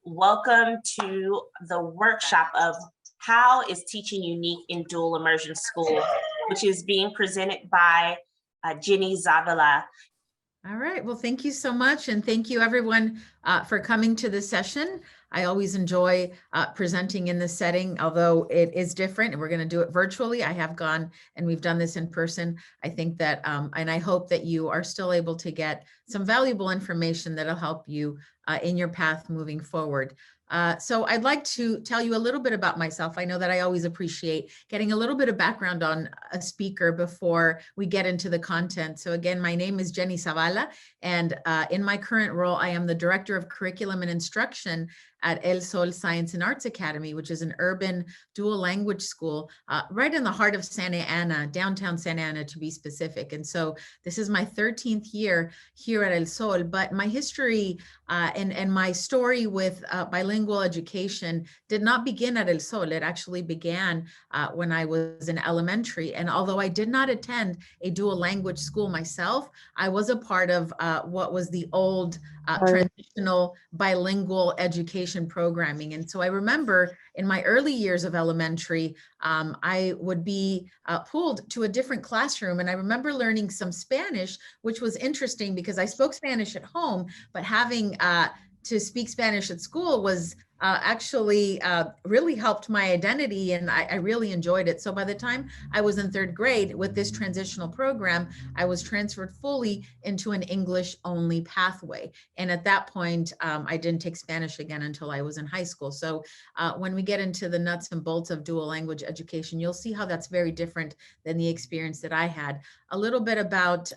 Welcome to the workshop of How is Teaching Unique in Dual Immersion Schools, which is being presented by Jenny Zavala. All right, well, thank you so much. And thank you everyone for coming to this session. I always enjoy presenting in this setting, although it is different and we're going to do it virtually. I have gone and we've done this in person. I think that, and I hope that you are still able to get some valuable information that'll help you in your path moving forward. So I'd like to tell you a little bit about myself. I know that I always appreciate getting a little bit of background on a speaker before we get into the content. So again, my name is Jenny Zavala, and in my current role, I am the Director of Curriculum and Instruction at El Sol Science and Arts Academy, which is an urban dual language school right in the heart of Santa Ana, downtown Santa Ana to be specific. And so this is my 13th year here at El Sol, but my history and my story with bilingual education did not begin at El Sol. It actually began when I was in elementary. And although I did not attend a dual language school myself, I was a part of what was the old transitional bilingual education programming. And so I remember in my early years of elementary, I would be pulled to a different classroom. And I remember learning some Spanish, which was interesting because I spoke Spanish at home, but having to speak Spanish at school was actually really helped my identity, and I really enjoyed it. So by the time I was in third grade with this transitional program, I was transferred fully into an English only pathway. And at that point, I didn't take Spanish again until I was in high school. So when we get into the nuts and bolts of dual language education, you'll see how that's very different than the experience that I had. A little bit about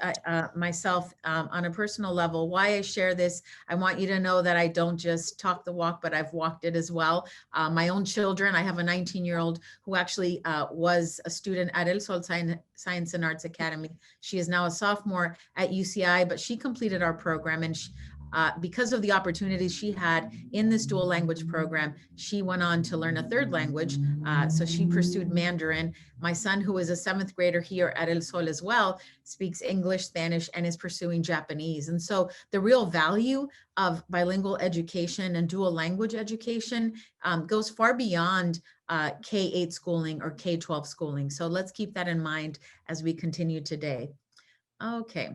myself on a personal level, why I share this. I want you to know that I don't just talk the walk, but I've walked it as well. My own children, I have a 19-year-old who actually was a student at El Sol Science and Arts Academy. She is now a sophomore at UCI, but she completed our program, and because of the opportunities she had in this dual language program, she went on to learn a third language. So she pursued Mandarin. My son, who is a 7th grader here at El Sol as well, speaks English, Spanish, and is pursuing Japanese. And so the real value of bilingual education and dual language education goes far beyond K-8 schooling or K-12 schooling. So let's keep that in mind as we continue today. Okay.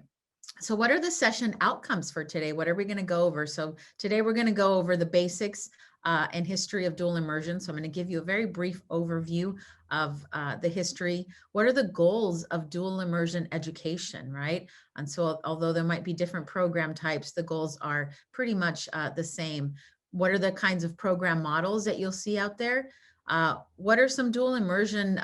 So what are the session outcomes for today? What are we going to go over? So today we're going to go over the basics and history of dual immersion. So I'm going to give you a very brief overview of the history. What are the goals of dual immersion education, right? And so although there might be different program types, the goals are pretty much the same. What are the kinds of program models that you'll see out there? What are some dual immersion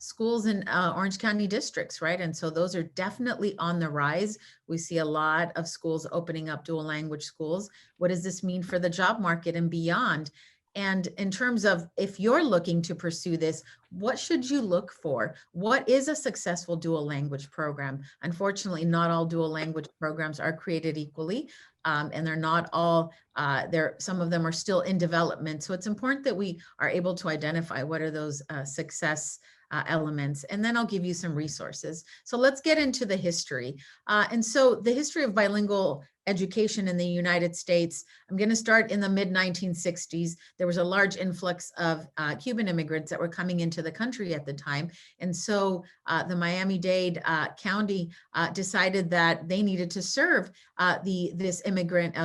schools in Orange County districts, right? And so those are definitely on the rise. We see a lot of schools opening up dual language schools. What does this mean for the job market and beyond? And in terms of if you're looking to pursue this, what should you look for? What is a successful dual language program? Unfortunately, not all dual language programs are created equally, and they're not all, some of them are still in development. So it's important that we are able to identify what are those success elements, and then I'll give you some resources. So let's get into the history. And so the history of bilingual education in the United States, I'm going to start in the mid-1960s. There was a large influx of Cuban immigrants that were coming into the country at the time. And so the Miami-Dade County decided that they needed to serve this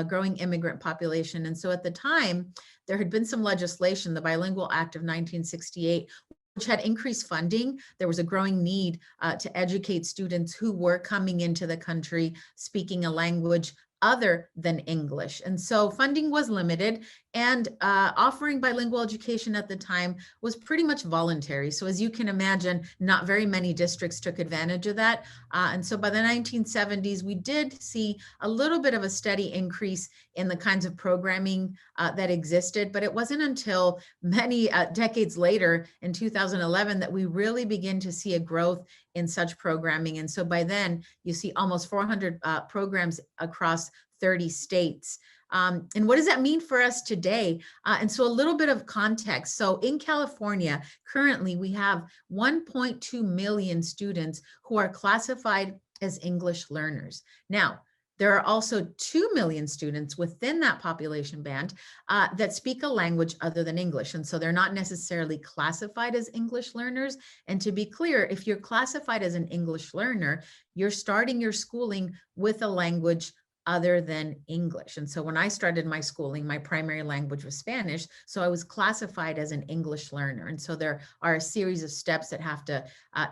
growing immigrant population. And so at the time, there had been some legislation, the Bilingual Act of 1968, which had increased funding. There was a growing need to educate students who were coming into the country speaking a language other than English. And so funding was limited, and offering bilingual education at the time was pretty much voluntary. So as you can imagine, not very many districts took advantage of that. And so by the 1970s, we did see a little bit of a steady increase in the kinds of programming that existed, but it wasn't until many decades later in 2011 that we really begin to see a growth in such programming. And so by then you see almost 400 programs across 30 states. And what does that mean for us today? And so a little bit of context. So in California, currently we have 1.2 million students who are classified as English learners. Now, There are also 2 million students within that population band that speak a language other than English. And so they're not necessarily classified as English learners. And to be clear, if you're classified as an English learner, you're starting your schooling with a language other than English. And so when I started my schooling, my primary language was Spanish. So I was classified as an English learner. And so there are a series of steps that have to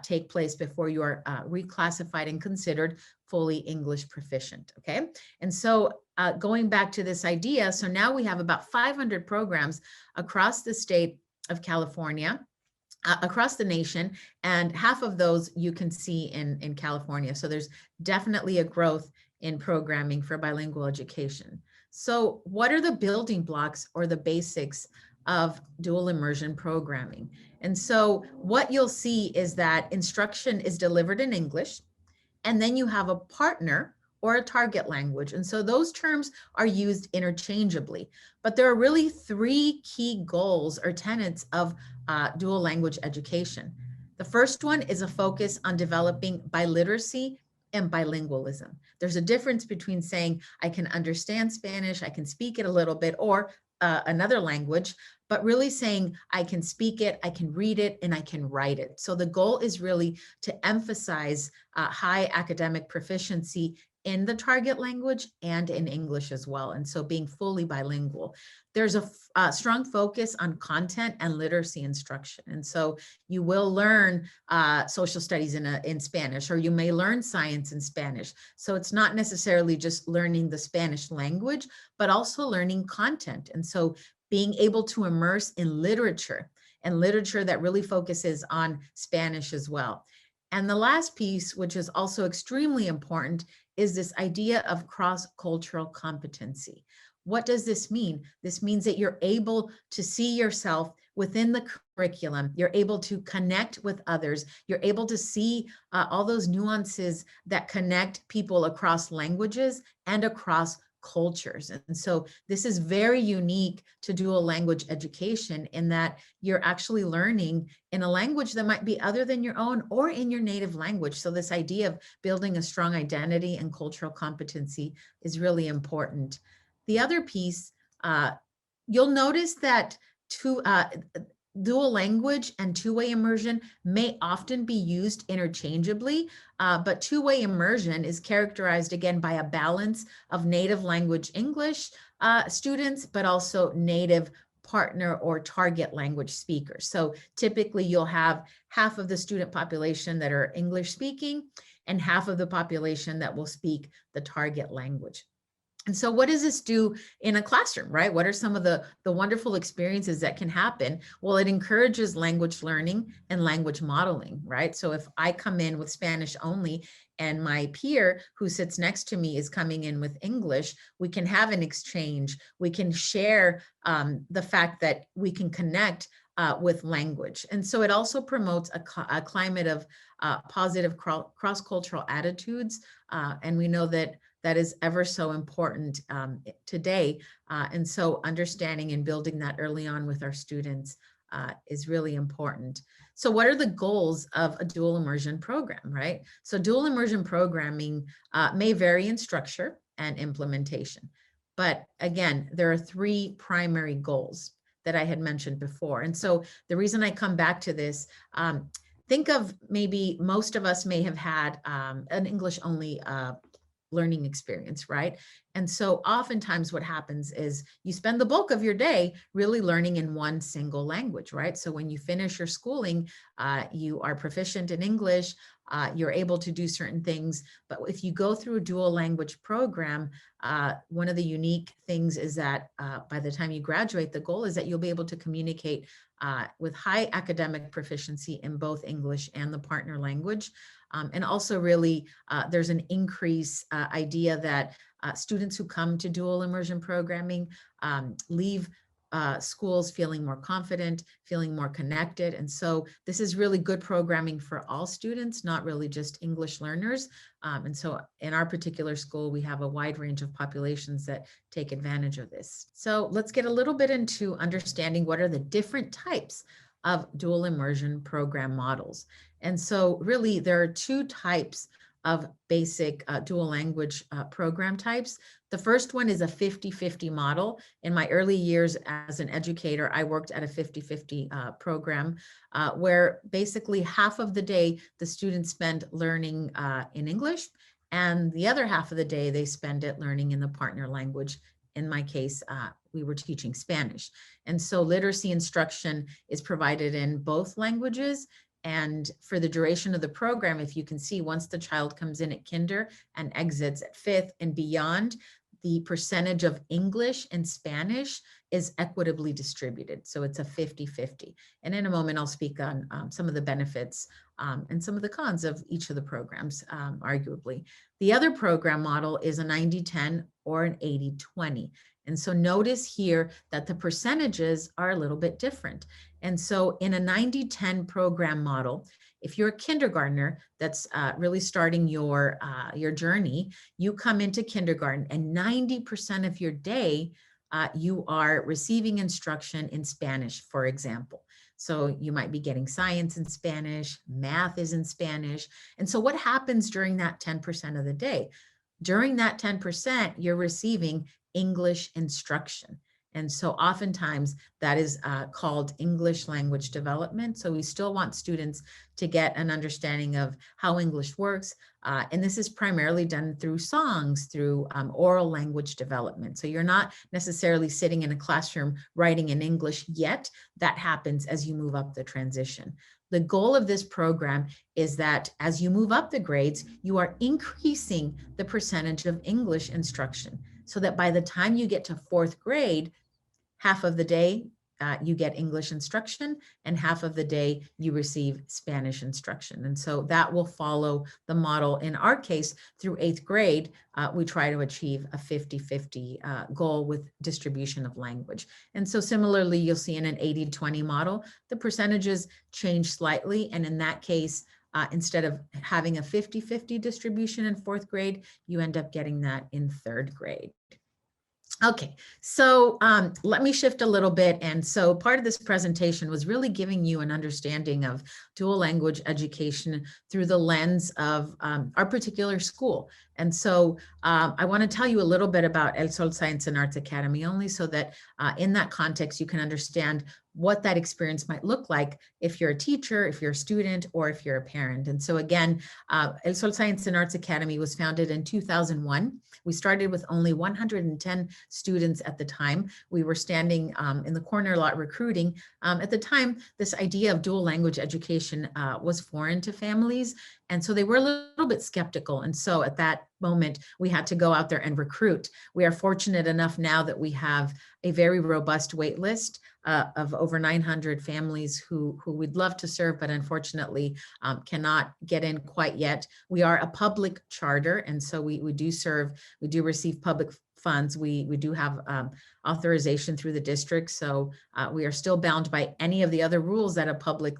take place before you are reclassified and considered fully English proficient. Okay. And so going back to this idea, so now we have about 500 programs across the state of California, across the nation, and half of those you can see in California. So there's definitely a growth in programming for bilingual education. So what are the building blocks or the basics of dual immersion programming? And so what you'll see is that instruction is delivered in English, and then you have a partner or a target language. And so those terms are used interchangeably, but there are really 3 key goals or tenets of dual language education. The first one is a focus on developing biliteracy and bilingualism. There's a difference between saying, I can understand Spanish, I can speak it a little bit, or another language, but really saying, I can speak it, I can read it, and I can write it. So the goal is really to emphasize high academic proficiency in the target language and in English as well. And so being fully bilingual. There's a strong focus on content and literacy instruction. And so you will learn social studies in Spanish, or you may learn science in Spanish. So it's not necessarily just learning the Spanish language, but also learning content. And so being able to immerse in literature, and literature that really focuses on Spanish as well. And the last piece, which is also extremely important, is this idea of cross-cultural competency. What does this mean? This means that you're able to see yourself within the curriculum. You're able to connect with others. You're able to see all those nuances that connect people across languages and across cultures. And so this is very unique to dual language education in that you're actually learning in a language that might be other than your own or in your native language. So this idea of building a strong identity and cultural competency is really important. The other piece, you'll notice that dual language and two-way immersion may often be used interchangeably, but two-way immersion is characterized again by a balance of native language English students, but also native partner or target language speakers. So typically you'll have half of the student population that are English speaking and half of the population that will speak the target language. And so what does this do in a classroom, right? What are some of the wonderful experiences that can happen? Well, it encourages language learning and language modeling, right? So if I come in with Spanish only and my peer who sits next to me is coming in with English, we can have an exchange. We can share the fact that we can connect with language. And so it also promotes a climate of positive cross-cultural attitudes. And we know that that is ever so important today. And so understanding and building that early on with our students is really important. So what are the goals of a dual immersion program, right? So dual immersion programming may vary in structure and implementation. But again, there are 3 primary goals that I had mentioned before. And so the reason I come back to this, think of maybe most of us may have had an English only learning experience, right? And so oftentimes what happens is you spend the bulk of your day really learning in one single language, right? So when you finish your schooling, you are proficient in English, you're able to do certain things. But if you go through a dual language program, one of the unique things is that by the time you graduate, the goal is that you'll be able to communicate with high academic proficiency in both English and the partner language. And also really, there's an increase idea that students who come to dual immersion programming leave schools feeling more confident, feeling more connected. And so this is really good programming for all students, not really just English learners. And so in our particular school, we have a wide range of populations that take advantage of this. So let's get a little bit into understanding what are the different types of dual immersion program models. And so really there are 2 types of basic dual language program types. The first one is a 50-50 model. In my early years as an educator, I worked at a 50-50 program where basically half of the day the students spend learning in English, and the other half of the day they spend it learning in the partner language. In my case, we were teaching Spanish. And so literacy instruction is provided in both languages. And for the duration of the program, if you can see, once the child comes in at kinder and exits at 5th and beyond, the percentage of English and Spanish is equitably distributed. So it's a 50-50. And in a moment, I'll speak on some of the benefits and some of the cons of each of the programs, arguably. The other program model is a 90-10 or an 80-20. And so notice here that the percentages are a little bit different. And so in a 90-10 program model, if you're a kindergartner that's really starting your journey, you come into kindergarten and 90% of your day, you are receiving instruction in Spanish, for example. So you might be getting science in Spanish, math is in Spanish. And so what happens during that 10% of the day? During that 10%, you're receiving English instruction. And so oftentimes that is called English language development. So we still want students to get an understanding of how English works. And this is primarily done through songs, through oral language development. So you're not necessarily sitting in a classroom writing in English yet. That happens as you move up the transition. The goal of this program is that as you move up the grades, you are increasing the percentage of English instruction so that by the time you get to 4th grade, half of the day you get English instruction and half of the day you receive Spanish instruction. And so that will follow the model. In our case, through 8th grade, we try to achieve a 50-50 goal with distribution of language. And so similarly, you'll see in an 80-20 model, the percentages change slightly. And in that case, instead of having a 50-50 distribution in 4th grade, you end up getting that in 3rd grade. Okay, so let me shift a little bit. And so part of this presentation was really giving you an understanding of dual language education through the lens of our particular school. And so I want to tell you a little bit about El Sol Science and Arts Academy, only so that in that context, you can understand what that experience might look like if you're a teacher, if you're a student, or if you're a parent. And so again, El Sol Science and Arts Academy was founded in 2001. We started with only 110 students at the time. We were standing in the corner lot recruiting. At the time, this idea of dual language education was foreign to families. And so they were a little bit skeptical. And so at that moment, we had to go out there and recruit. We are fortunate enough now that we have a very robust wait list of over 900 families who we'd love to serve, but unfortunately cannot get in quite yet. We are a public charter, and so we do receive public funds. We do have authorization through the district, so we are still bound by any of the other rules that a public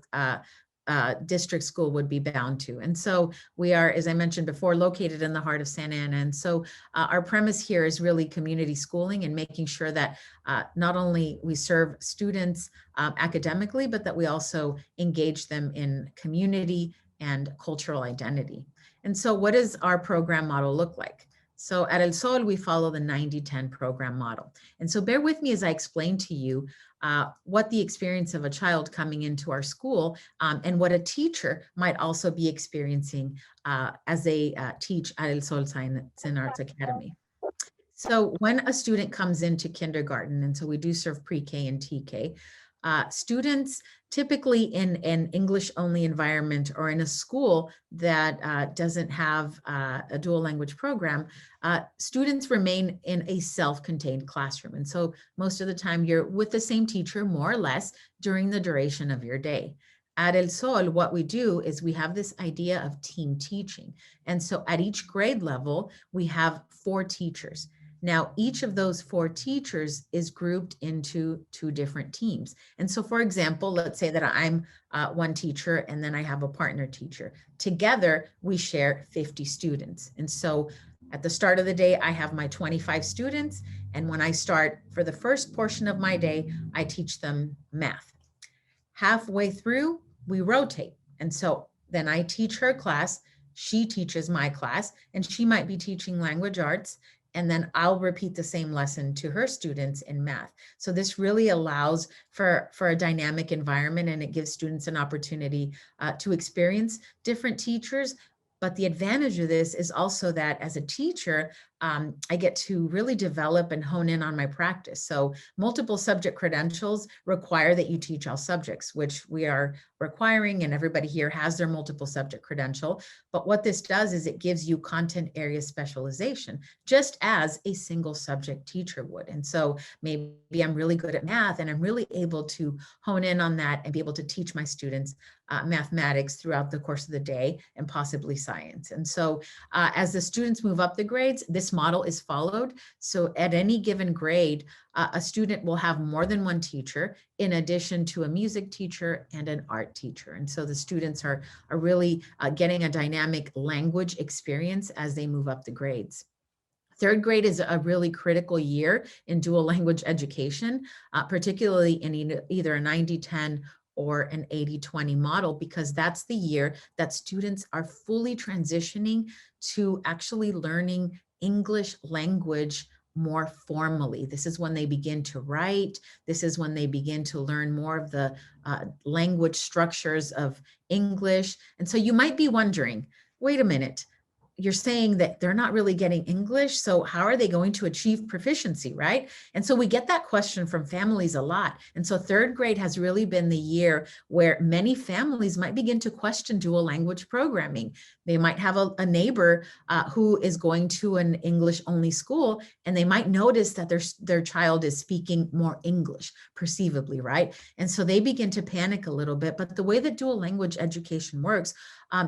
district school would be bound to. And so we are, as I mentioned before, located in the heart of Santa Ana. And so our premise here is really community schooling and making sure that not only we serve students academically, but that we also engage them in community and cultural identity. And so what does our program model look like? So at El Sol, we follow the 90-10 program model. And so bear with me as I explain to you what the experience of a child coming into our school and what a teacher might also be experiencing as they teach at El Sol Science and Arts Academy. So when a student comes into kindergarten, and so we do serve pre-K and TK, students typically in an English-only environment or in a school that doesn't have a dual language program, students remain in a self-contained classroom. And so most of the time you're with the same teacher, more or less, during the duration of your day. At El Sol, what we do is we have this idea of team teaching. And so at each grade level, we have 4 teachers. Now, each of those 4 teachers is grouped into 2 different teams. And so, for example, let's say that I'm one teacher and then I have a partner teacher. Together, we share 50 students. And so at the start of the day, I have my 25 students. And when I start for the first portion of my day, I teach them math. Halfway through, we rotate. And so then I teach her class. she teaches my class, and she might be teaching language arts, and then I'll repeat the same lesson to her students in math. So this really allows for a dynamic environment, and it gives students an opportunity to experience different teachers. But the advantage of this is also that as a teacher, I get to really develop and hone in on my practice. So multiple subject credentials require that you teach all subjects, which we are requiring, and everybody here has their multiple subject credential. But what this does is it gives you content area specialization, just as a single subject teacher would. And so maybe I'm really good at math, and I'm really able to hone in on that and be able to teach my students mathematics throughout the course of the day, and possibly science. And so as the students move up the grades, this model is followed. So at any given grade, a student will have more than one teacher, in addition to a music teacher and an art teacher. And so the students are really getting a dynamic language experience as they move up the grades. Third grade is a really critical year in dual language education, particularly in either a 90-10 or an 80-20 model, because that's the year that students are fully transitioning to actually learning English language more formally. This is when they begin to write. This is when they begin to learn more of the language structures of English. And so you might be wondering, wait a minute, you're saying that they're not really getting English, so how are they going to achieve proficiency, right? And so we get that question from families a lot. And so third grade has really been the year where many families might begin to question dual language programming. They might have a neighbor who is going to an English only school, and they might notice that their child is speaking more English, perceivably, right? And so they begin to panic a little bit. But the way that dual language education works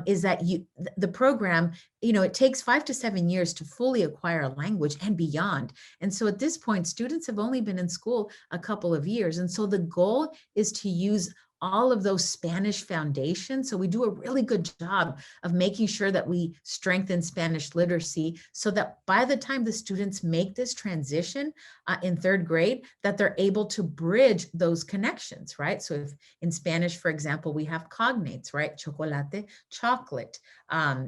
is that the program, it takes 5 to 7 years to fully acquire a language and beyond. And so at this point, students have only been in school a couple of years. And so the goal is to use all of those Spanish foundations. So we do a really good job of making sure that we strengthen Spanish literacy, so that by the time the students make this transition in third grade, that they're able to bridge those connections, right? So if in Spanish, for example, we have cognates, right? Chocolate, chocolate.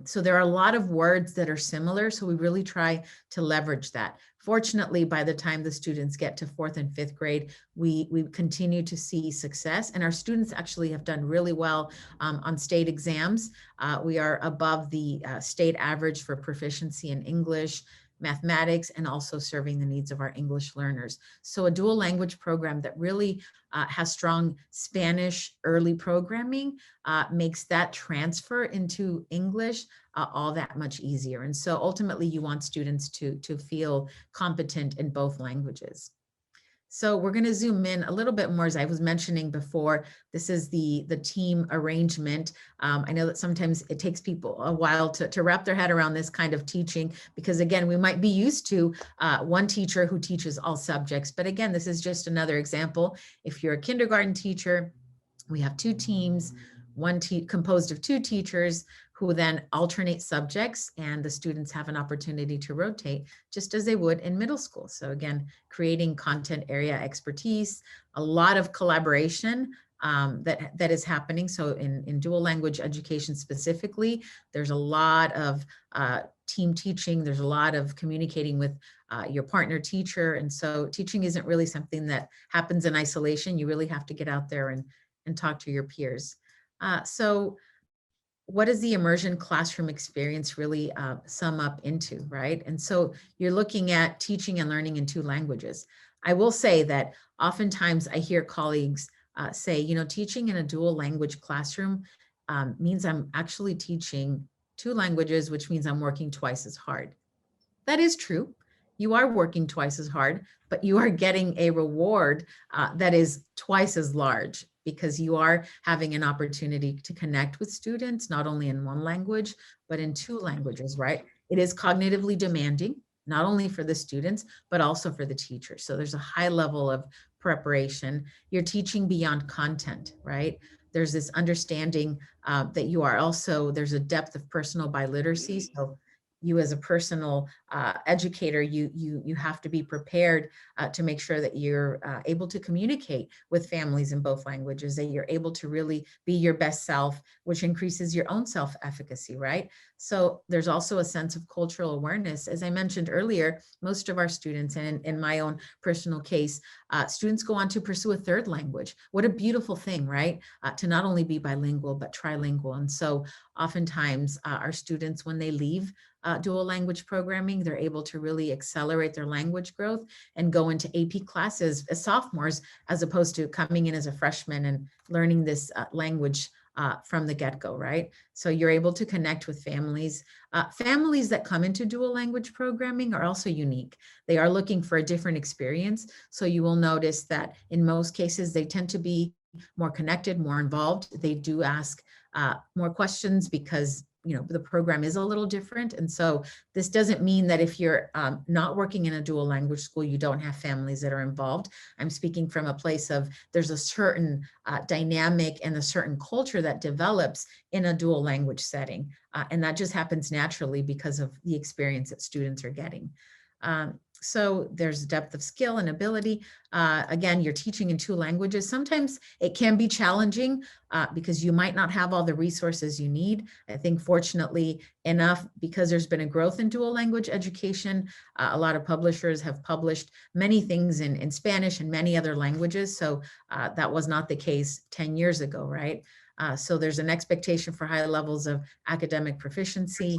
So there are a lot of words that are similar. So we really try to leverage that. Fortunately, by the time the students get to fourth and fifth grade, we continue to see success, and our students actually have done really well on state exams. We are above the state average for proficiency in English, mathematics, and also serving the needs of our English learners. So a dual language program that really has strong Spanish early programming makes that transfer into English all that much easier. And so ultimately you want students to feel competent in both languages. So we're going to zoom in a little bit more. As I was mentioning before, this is the team arrangement. I know that sometimes it takes people a while to wrap their head around this kind of teaching, because again, we might be used to one teacher who teaches all subjects. But again, this is just another example. If you're a kindergarten teacher, we have two teams, one composed of two teachers who then alternate subjects, and the students have an opportunity to rotate just as they would in middle school. So again, creating content area expertise, a lot of collaboration that is happening. So in dual language education specifically, there's a lot of team teaching. There's a lot of communicating with your partner teacher. And so teaching isn't really something that happens in isolation. You really have to get out there and talk to your peers. So what does the immersion classroom experience really sum up into, right? And so you're looking at teaching and learning in two languages. I will say that oftentimes I hear colleagues say, teaching in a dual language classroom means I'm actually teaching two languages, which means I'm working twice as hard. That is true. You are working twice as hard, but you are getting a reward that is twice as large, because you are having an opportunity to connect with students, not only in one language, but in two languages, right? It is cognitively demanding, not only for the students, but also for the teachers. So there's a high level of preparation. You're teaching beyond content, right? There's this understanding that you are also, there's a depth of personal biliteracy. So you as a personal educator, you have to be prepared to make sure that you're able to communicate with families in both languages, that you're able to really be your best self, which increases your own self-efficacy, right? So there's also a sense of cultural awareness. As I mentioned earlier, most of our students, and in my own personal case, students go on to pursue a third language. What a beautiful thing, right? To not only be bilingual, but trilingual. And so oftentimes our students, when they leave dual language programming, they're able to really accelerate their language growth and go into AP classes as sophomores, as opposed to coming in as a freshman and learning this language from the get-go, right? So you're able to connect with families. Families that come into dual language programming are also unique. They are looking for a different experience. So you will notice that in most cases, they tend to be more connected, more involved. They do ask more questions because the program is a little different. And so this doesn't mean that if you're not working in a dual language school, you don't have families that are involved. I'm speaking from a place of there's a certain dynamic and a certain culture that develops in a dual language setting. And that just happens naturally because of the experience that students are getting. So there's depth of skill and ability. Again, you're teaching in 2 languages. Sometimes it can be challenging because you might not have all the resources you need. I think fortunately enough, because there's been a growth in dual language education, a lot of publishers have published many things in Spanish and many other languages. So that was not the case 10 years ago, right? So there's an expectation for high levels of academic proficiency.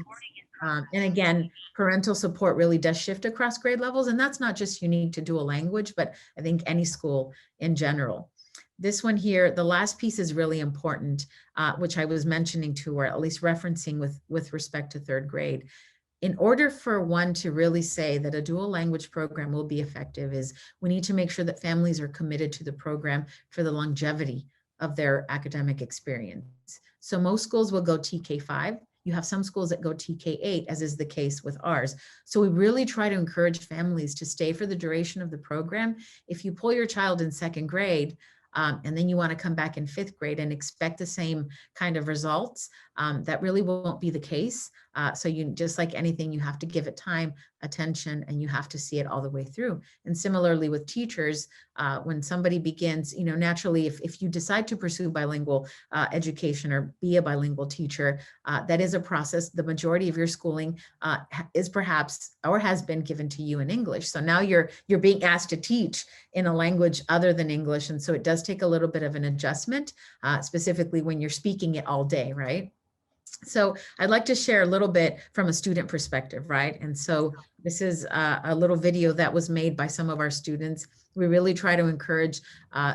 And again, parental support really does shift across grade levels. And that's not just unique to dual language, but I think any school in general. This one here, the last piece is really important, which I was mentioning to, or at least referencing with respect to 3rd grade. In order for one to really say that a dual language program will be effective, is we need to make sure that families are committed to the program for the longevity of their academic experience. So most schools will go TK-5. You have some schools that go TK-8, as is the case with ours. So we really try to encourage families to stay for the duration of the program. If you pull your child in 2nd grade, and then you want to come back in 5th grade and expect the same kind of results, that really won't be the case. So you, just like anything, you have to give it time, attention, and you have to see it all the way through. And similarly with teachers, when somebody begins, naturally, if you decide to pursue bilingual education or be a bilingual teacher, that is a process. The majority of your schooling is perhaps or has been given to you in English. So now you're being asked to teach in a language other than English. And so it does take a little bit of an adjustment, specifically when you're speaking it all day, right? So I'd like to share a little bit from a student perspective, right? And so this is a little video that was made by some of our students. We really try to encourage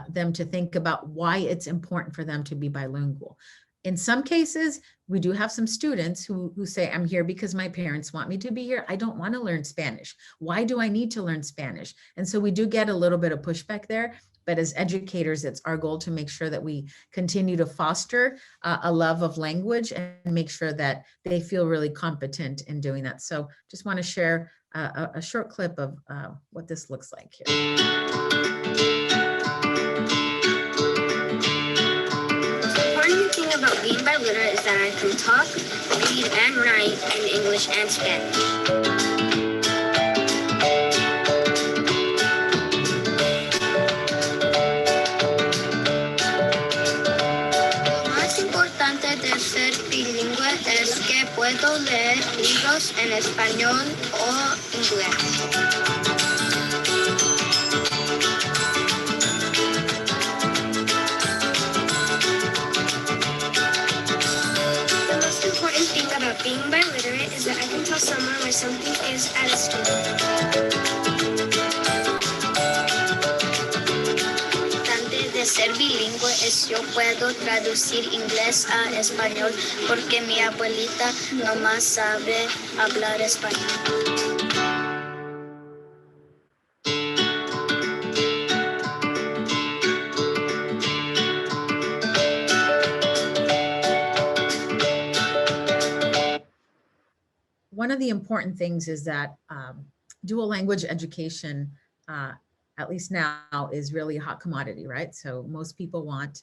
them to think about why it's important for them to be bilingual. In some cases, we do have some students who say, I'm here because my parents want me to be here. I don't want to learn Spanish. Why do I need to learn Spanish? And so we do get a little bit of pushback there. But as educators, it's our goal to make sure that we continue to foster a love of language and make sure that they feel really competent in doing that. So just want to share a short clip of what this looks like here. The important thing about being biliterate is that I can talk, read, and write in English and Spanish. Es que puedo leer libros en español o inglés. The most important thing about being biliterate is that I can tell someone where something is at a student. De ser bilingüe es yo puedo traducir inglés a español porque mi abuelita nomás sabe hablar español. One of the important things is that dual language education, at least now, is really a hot commodity, right? So most people want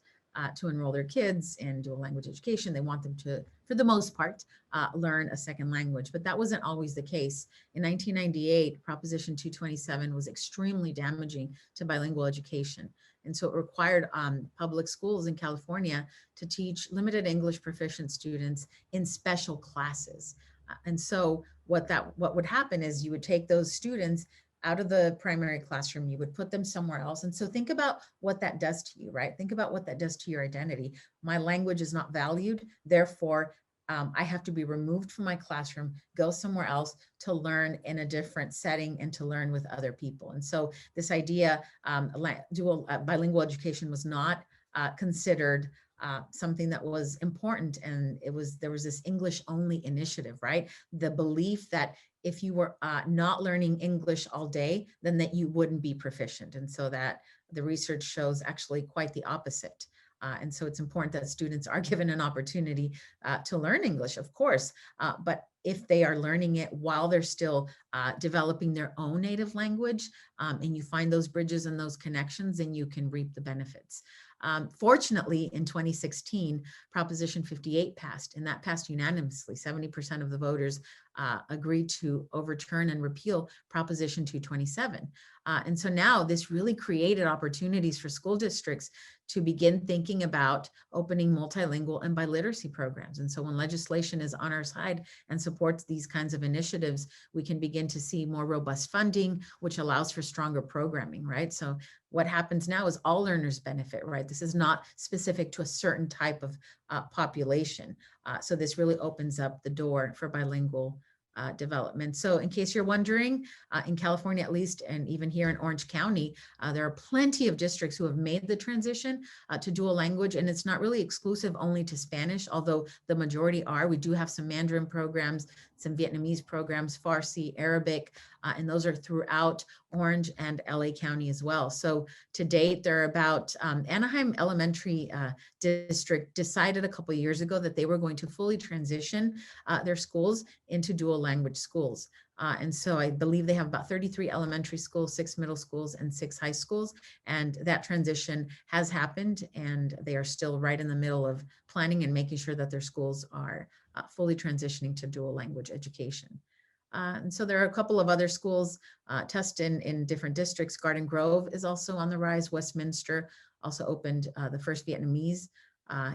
to enroll their kids in dual language education. They want them to, for the most part, learn a second language, but that wasn't always the case. In 1998, Proposition 227 was extremely damaging to bilingual education. And so it required public schools in California to teach limited English proficient students in special classes. And so what would happen is you would take those students out of the primary classroom, you would put them somewhere else. And so think about what that does to you, right? Think about what that does to your identity. My language is not valued, therefore, I have to be removed from my classroom, go somewhere else to learn in a different setting and to learn with other people. And so this idea, bilingual education was not considered something that was important, and there was this English only initiative, right? The belief that if you were not learning English all day, then that you wouldn't be proficient. And so that the research shows actually quite the opposite. And so it's important that students are given an opportunity to learn English, of course, but if they are learning it while they're still developing their own native language, and you find those bridges and those connections, then you can reap the benefits. Fortunately, in 2016, Proposition 58 passed, and that passed unanimously. 70% of the voters agreed to overturn and repeal Proposition 227. And so now this really created opportunities for school districts to begin thinking about opening multilingual and biliteracy programs. And so when legislation is on our side and supports these kinds of initiatives, we can begin to see more robust funding, which allows for stronger programming, right? So what happens now is all learners benefit, right? This is not specific to a certain type of population. So this really opens up the door for bilingual development. So in case you're wondering, in California at least, and even here in Orange County, there are plenty of districts who have made the transition to dual language, and it's not really exclusive only to Spanish, although the majority are. We do have some Mandarin programs, some Vietnamese programs, Farsi, Arabic, and those are throughout Orange and LA County as well. So to date, there are about Anaheim Elementary District decided a couple of years ago that they were going to fully transition their schools into dual language schools. And so I believe they have about 33 elementary schools, 6 middle schools, and 6 high schools. And that transition has happened, and they are still right in the middle of planning and making sure that their schools are fully transitioning to dual language education. And so there are a couple of other schools tested in different districts. Garden Grove is also on the rise. Westminster also opened the first Vietnamese.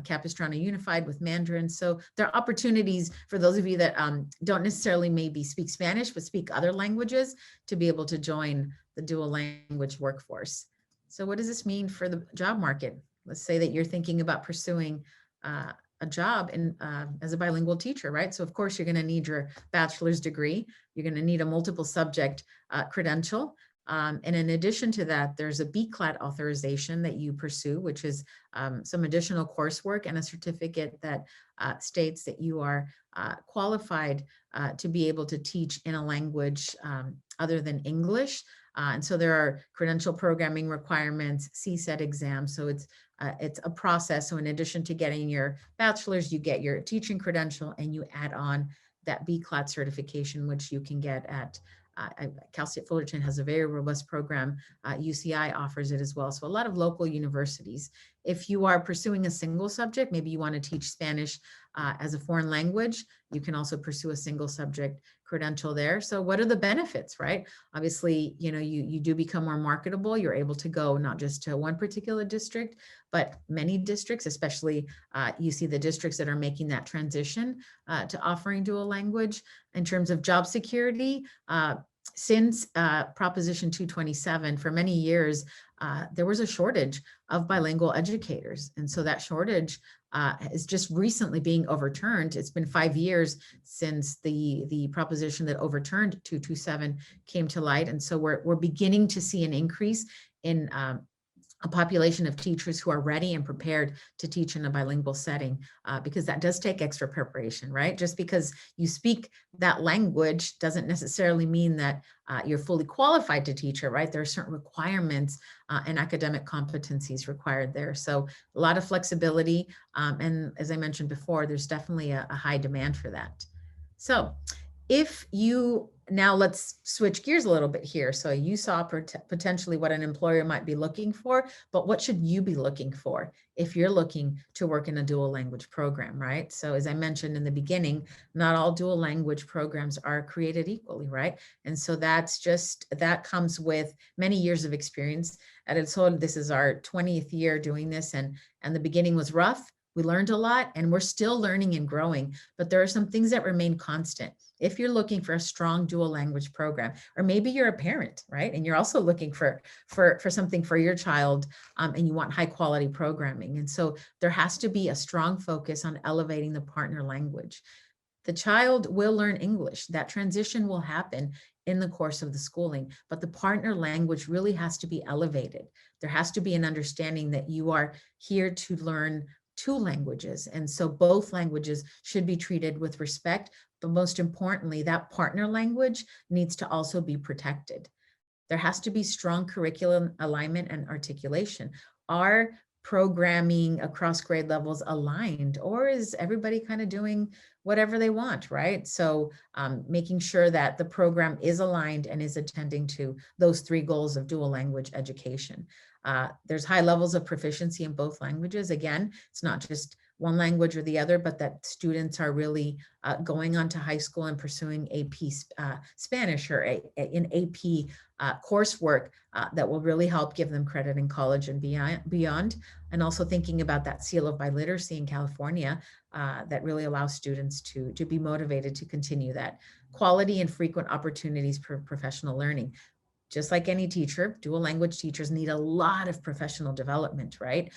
Capistrano Unified with Mandarin. So there are opportunities for those of you that don't necessarily maybe speak Spanish, but speak other languages to be able to join the dual language workforce. So what does this mean for the job market? Let's say that you're thinking about pursuing a job in, as a bilingual teacher, right? So of course you're going to need your bachelor's degree. You're going to need a multiple subject credential. And in addition to that, there's a BCLAT authorization that you pursue, which is some additional coursework and a certificate that states that you are qualified to be able to teach in a language other than English. And so there are credential programming requirements, CSET exams. So it's a process. So in addition to getting your bachelor's, you get your teaching credential and you add on that BCLAT certification, which you can get at Cal State Fullerton has a very robust program. UCI offers it as well. So a lot of local universities. If you are pursuing a single subject, maybe you want to teach Spanish as a foreign language, you can also pursue a single subject credential there. So what are the benefits, right? Obviously, you know, you do become more marketable. You're able to go not just to one particular district, but many districts, especially you see the districts that are making that transition to offering dual language. In terms of job security, since Proposition 227, for many years, there was a shortage of bilingual educators. And so that shortage is just recently being overturned. It's been 5 years since the proposition that overturned 227 came to light. And so we're beginning to see an increase in a population of teachers who are ready and prepared to teach in a bilingual setting, because that does take extra preparation, right? Just because you speak that language doesn't necessarily mean that you're fully qualified to teach it, right? There are certain requirements and academic competencies required there. So a lot of flexibility. And as I mentioned before, there's definitely a high demand for that. So If you, now let's switch gears a little bit here. So you saw potentially what an employer might be looking for, but what should you be looking for if you're looking to work in a dual language program, right? So as I mentioned in the beginning, not all dual language programs are created equally, right? And so that comes with many years of experience. At El Sol, this is our 20th year doing this, and the beginning was rough. We learned a lot and we're still learning and growing, but there are some things that remain constant. If you're looking for a strong dual language program, or maybe you're a parent, right? And you're also looking for something for your child, and you want high quality programming. And so there has to be a strong focus on elevating the partner language. The child will learn English. That transition will happen in the course of the schooling, but the partner language really has to be elevated. There has to be an understanding that you are here to learn two languages. And so both languages should be treated with respect, but most importantly, that partner language needs to also be protected. There has to be strong curriculum alignment and articulation. Are programming across grade levels aligned, or is everybody kind of doing whatever they want, right? So making sure that the program is aligned and is attending to those three goals of dual language education. There's high levels of proficiency in both languages. Again, it's not just one language or the other, but that students are really going on to high school and pursuing AP Spanish or in AP coursework that will really help give them credit in college and beyond. And also thinking about that seal of biliteracy in California that really allows students to be motivated to continue that quality and frequent opportunities for professional learning. Just like any teacher, dual language teachers need a lot of professional development, right?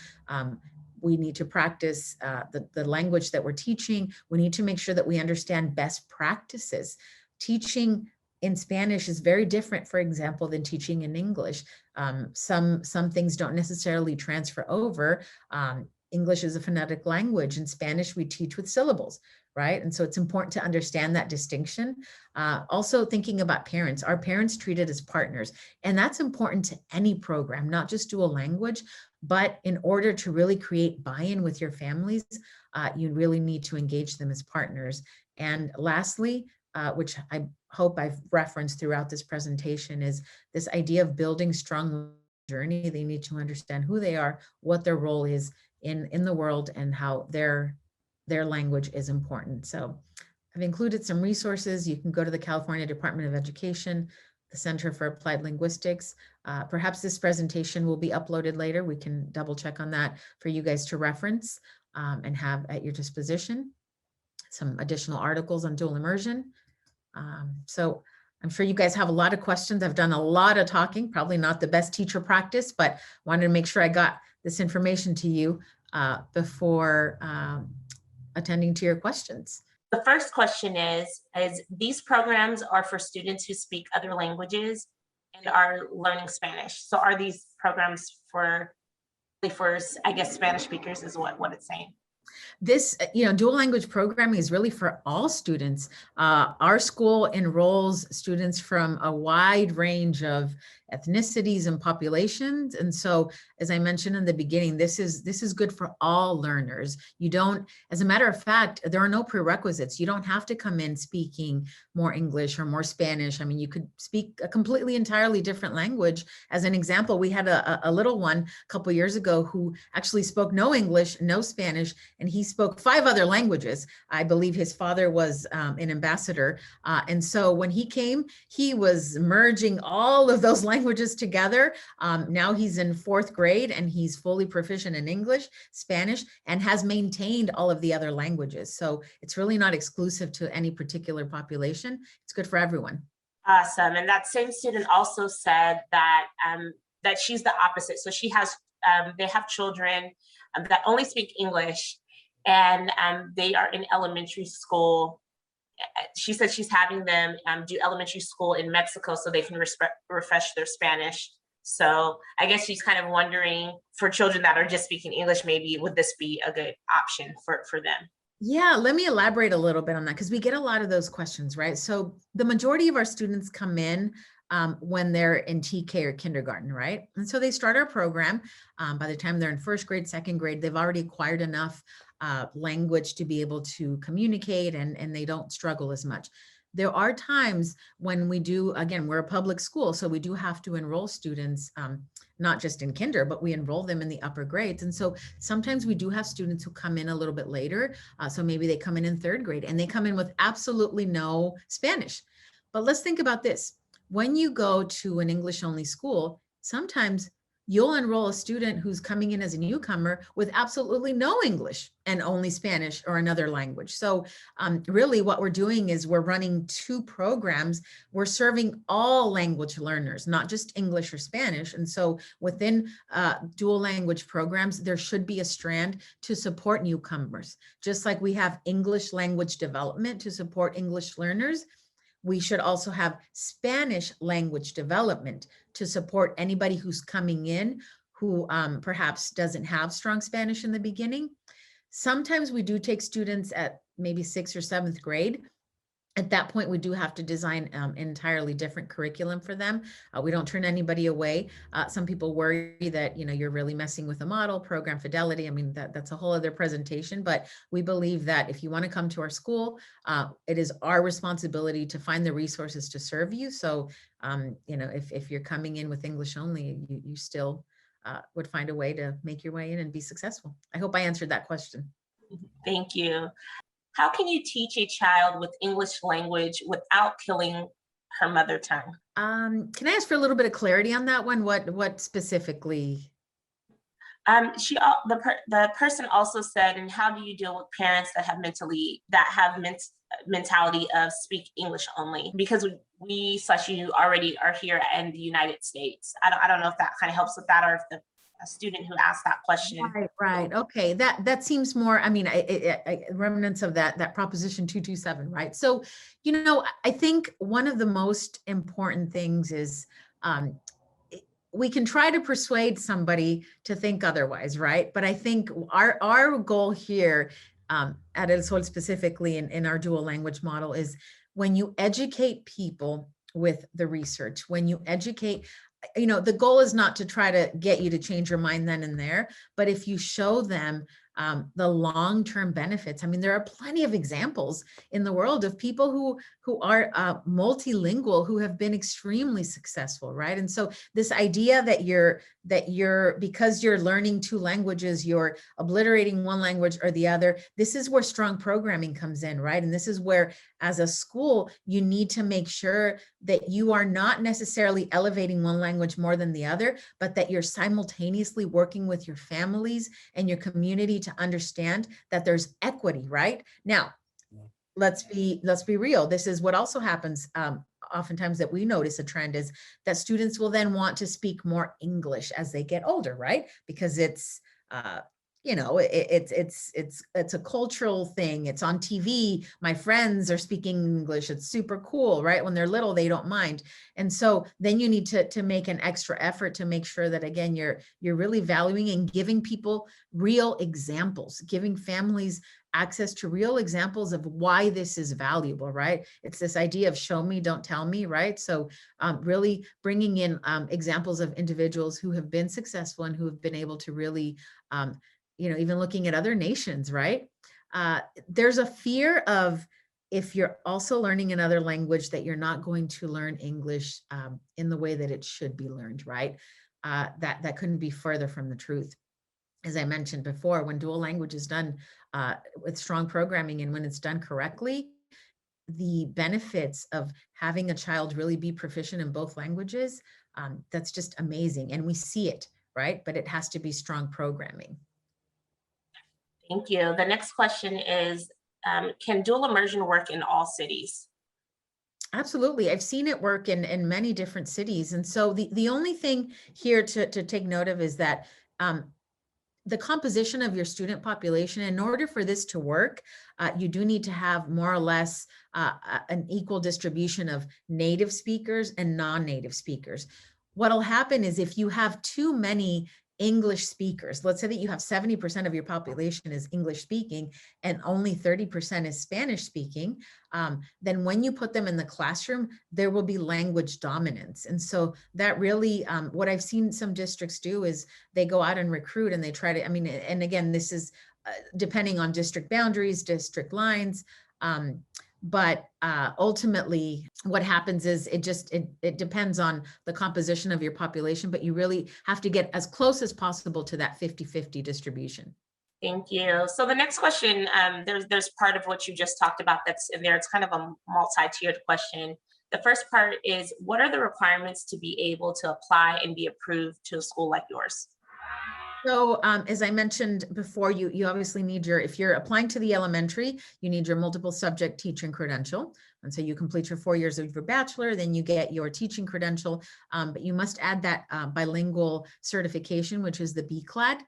We need to practice the language that we're teaching. We need to make sure that we understand best practices. Teaching in Spanish is very different, for example, than teaching in English. Some things don't necessarily transfer over. English is a phonetic language. In Spanish, we teach with syllables, right? And so it's important to understand that distinction. Also thinking about parents, our parents treated as partners, and that's important to any program, not just dual language, but in order to really create buy-in with your families, you really need to engage them as partners. And lastly, which I hope I've referenced throughout this presentation, is this idea of building strong journey. They need to understand who they are, what their role is in the world, and how their language is important. So I've included some resources. You can go to the California Department of Education, the Center for Applied Linguistics. Perhaps this presentation will be uploaded later. We can double check on that for you guys to reference and have at your disposition. Some additional articles on dual immersion. So I'm sure you guys have a lot of questions. I've done a lot of talking, probably not the best teacher practice, but wanted to make sure I got this information to you before attending to your questions. The first question is these programs are for students who speak other languages and are learning Spanish. So are these programs for I guess, Spanish speakers is what it's saying? This, dual language programming is really for all students. Our school enrolls students from a wide range of ethnicities and populations. And so, as I mentioned in the beginning, this is good for all learners. You don't, as a matter of fact, there are no prerequisites. You don't have to come in speaking more English or more Spanish. I mean, you could speak a completely entirely different language. As an example, we had a little one a couple of years ago who actually spoke no English, no Spanish, and he spoke 5 other languages. I believe his father was an ambassador. And so when he came, he was merging all of those languages together. Now he's in 4th grade and he's fully proficient in English, Spanish, and has maintained all of the other languages. So it's really not exclusive to any particular population. It's good for everyone. Awesome. And that same student also said that that she's the opposite. So she has, they have children that only speak English, and they are in elementary school. She said she's having them do elementary school in Mexico so they can refresh their Spanish. So I guess she's kind of wondering, for children that are just speaking English, maybe would this be a good option for them? Yeah, let me elaborate a little bit on that, because we get a lot of those questions, right? So the majority of our students come in when they're in TK or kindergarten, right? And so they start our program. By the time they're in 1st grade, 2nd grade, they've already acquired enough language to be able to communicate, and they don't struggle as much. there are times when we do, again, we're a public school, so we do have to enroll students, not just in kinder, but we enroll them in the upper grades. And so sometimes we do have students who come in a little bit later. So maybe they come in third grade and they come in with absolutely no Spanish. But let's think about this. When you go to an English only school, sometimes you'll enroll a student who's coming in as a newcomer with absolutely no English and only Spanish or another language. So really what we're doing is we're running two programs. We're serving all language learners, not just English or Spanish. And so within dual language programs, there should be a strand to support newcomers. Just like we have English language development to support English learners, we should also have Spanish language development to support anybody who's coming in who perhaps doesn't have strong Spanish in the beginning. Sometimes we do take students at maybe 6th or 7th grade. At that point, we do have to design an entirely different curriculum for them. We don't turn anybody away. Some people worry that, you're really messing with the model, program fidelity. I mean, that's a whole other presentation, but we believe that if you want to come to our school, it is our responsibility to find the resources to serve you. So, if you're coming in with English only, you still would find a way to make your way in and be successful. I hope I answered that question. Thank you. How can you teach a child with English language without killing her mother tongue? Can I ask for a little bit of clarity on that one? What specifically? The person also said, and how do you deal with parents that have mentality of speak English only? Because you already are here in the United States. I don't know if that kind of helps with that, or if a student who asked that question. Right. Okay. That seems more, remnants of that Proposition 227, right? So, I think one of the most important things is we can try to persuade somebody to think otherwise, right? But I think our goal here at El Sol, specifically in our dual language model, is when you educate people with the research, when you educate, the goal is not to try to get you to change your mind then and there, but if you show them the long-term benefits. I mean, there are plenty of examples in the world of people who are multilingual, who have been extremely successful, right? And so this idea that because you're learning two languages, you're obliterating one language or the other, this is where strong programming comes in, right? And this is where, as a school, you need to make sure that you are not necessarily elevating one language more than the other, but that you're simultaneously working with your families and your community to understand that there's equity, right? Now, let's be real. This is what also happens oftentimes, that we notice a trend is that students will then want to speak more English as they get older, right? Because it's it's a cultural thing. It's on TV. My friends are speaking English. It's super cool, right? When they're little, they don't mind. And so then you need to make an extra effort to make sure that, again, you're really valuing and giving people real examples, giving families access to real examples of why this is valuable, right? It's this idea of show me, don't tell me, right? So really bringing in examples of individuals who have been successful and who have been able to really even looking at other nations, right? There's a fear of, if you're also learning another language, that you're not going to learn English in the way that it should be learned, right? That couldn't be further from the truth. As I mentioned before, when dual language is done with strong programming and when it's done correctly, the benefits of having a child really be proficient in both languages, that's just amazing. And we see it, right? But it has to be strong programming. Thank you. The next question is, can dual immersion work in all cities? Absolutely. I've seen it work in many different cities. And so the only thing here to take note of is that the composition of your student population, in order for this to work, you do need to have more or less an equal distribution of native speakers and non-native speakers. What'll happen is, if you have too many English speakers, let's say that you have 70% of your population is English speaking and only 30% is Spanish speaking, then when you put them in the classroom, there will be language dominance. And so that really, what I've seen some districts do is they go out and recruit and they try to, and again, this is depending on district boundaries, district lines, But ultimately, what happens is it depends on the composition of your population, but you really have to get as close as possible to that 50-50 distribution. Thank you. So the next question, there's part of what you just talked about that's in there. It's kind of a multi-tiered question. The first part is, what are the requirements to be able to apply and be approved to a school like yours? So as I mentioned before, you obviously need if you're applying to the elementary, you need your multiple subject teaching credential. And so you complete your 4 years of your bachelor, then you get your teaching credential, but you must add that bilingual certification, which is the BCLAD.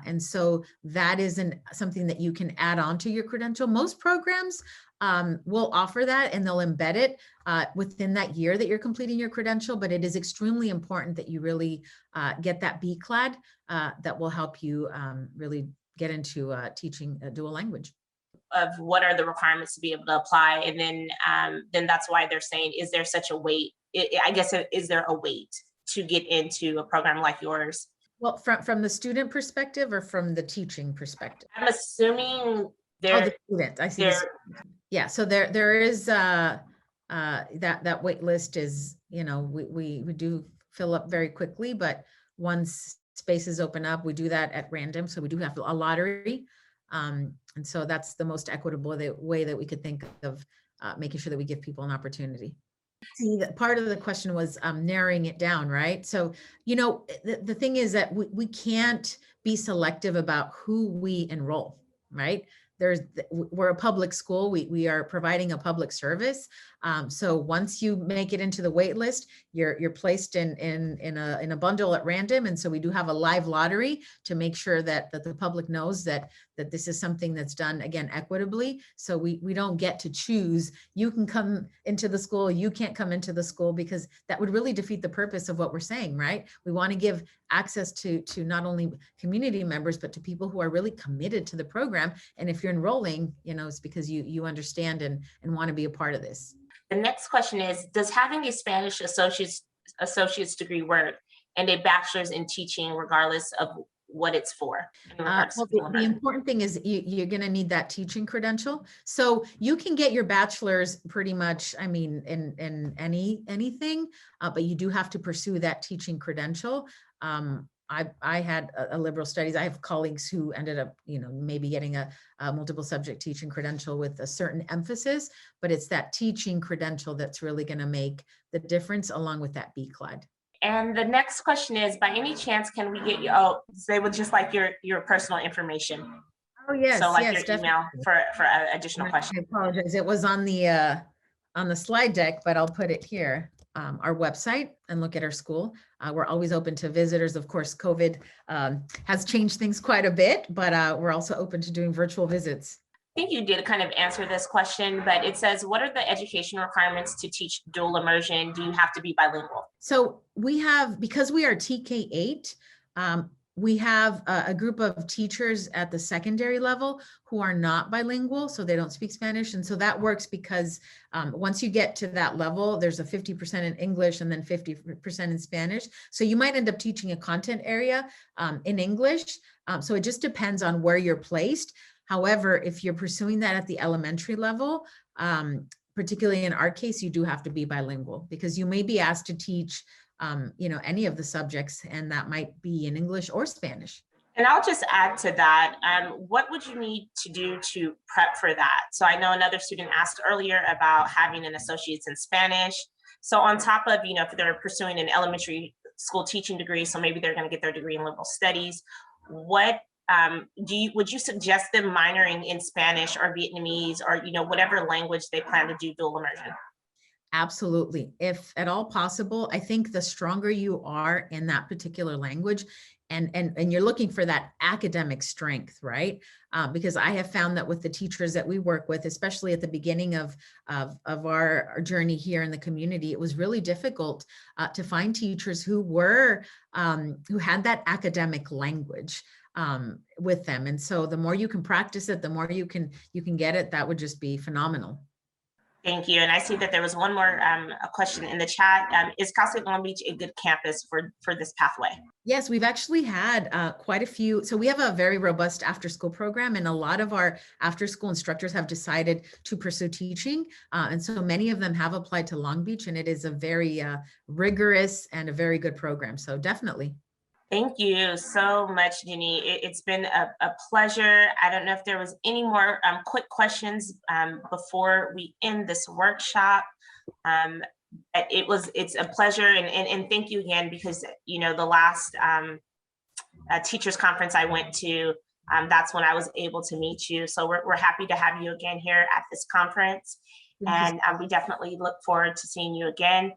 And so that isn't something that you can add on to your credential. Most programs will offer that, and they'll embed it within that year that you're completing your credential, but it is extremely important that you really get that BCLAD that will help you really get into teaching a dual language. Of what are the requirements to be able to apply, and then that's why they're saying, is there such a wait? I guess, is there a wait to get into a program like yours? Well, from the student perspective or from the teaching perspective? I'm assuming The student. I see. Yeah, so there is that wait list is, we do fill up very quickly, but once spaces open up, we do that at random. So we do have a lottery. And so that's the most equitable way that we could think of making sure that we give people an opportunity. See, that part of the question was narrowing it down, right? So, the thing is that we can't be selective about who we enroll, right? We're a public school. We are providing a public service. So once you make it into the wait list, you're placed in a bundle at random. And so we do have a live lottery to make sure that the public knows that this is something that's done, again, equitably. So we don't get to choose, you can come into the school, you can't come into the school, because that would really defeat the purpose of what we're saying, right? We want to give access to not only community members, but to people who are really committed to the program. And if you're enrolling, it's because you understand and want to be a part of this. The next question is, does having a Spanish associate's degree work and a bachelor's in teaching, regardless of what it's for? Well, the important thing is you're going to need that teaching credential. So you can get your bachelor's pretty much, in anything, but you do have to pursue that teaching credential. I had a liberal studies. I have colleagues who ended up, maybe getting a multiple subject teaching credential with a certain emphasis, but it's that teaching credential that's really going to make the difference, along with that BCLAD. And the next question is, by any chance, can we get you? Oh, they would just like your personal information. Oh yes, so like yes, your definitely. Email for additional questions. I apologize. It was on the slide deck, but I'll put it here. Our website, and look at our school. We're always open to visitors. Of course, COVID has changed things quite a bit, but we're also open to doing virtual visits. I think you did kind of answer this question, but it says, what are the education requirements to teach dual immersion? Do you have to be bilingual? So we have, because we are TK-8, we have a group of teachers at the secondary level who are not bilingual, so they don't speak Spanish. And so that works because once you get to that level, there's a 50% in English and then 50% in Spanish. So you might end up teaching a content area in English. So it just depends on where you're placed. However, if you're pursuing that at the elementary level, particularly in our case, you do have to be bilingual, because you may be asked to teach any of the subjects, and that might be in English or Spanish. And I'll just add to that, what would you need to do to prep for that? So I know another student asked earlier about having an associate's in Spanish. So on top of, if they're pursuing an elementary school teaching degree, so maybe they're going to get their degree in liberal studies, what would you suggest them minoring in Spanish or Vietnamese or, whatever language they plan to do dual immersion? Absolutely. If at all possible, I think the stronger you are in that particular language, and you're looking for that academic strength, right? Because I have found that with the teachers that we work with, especially at the beginning of our journey here in the community, it was really difficult to find teachers who had that academic language with them. And so the more you can practice it, the more you can get it, that would just be phenomenal. Thank you. And I see that there was one more a question in the chat. Is Cal State Long Beach a good campus for this pathway? Yes, we've actually had quite a few. So we have a very robust after school program, and a lot of our after school instructors have decided to pursue teaching. And so many of them have applied to Long Beach, and it is a very rigorous and a very good program. So definitely. Thank you so much, Ginny. It's been a pleasure. I don't know if there was any more quick questions before we end this workshop. It's a pleasure, and thank you again, because you know the last teachers conference I went to, that's when I was able to meet you. So we're happy to have you again here at this conference, and we definitely look forward to seeing you again.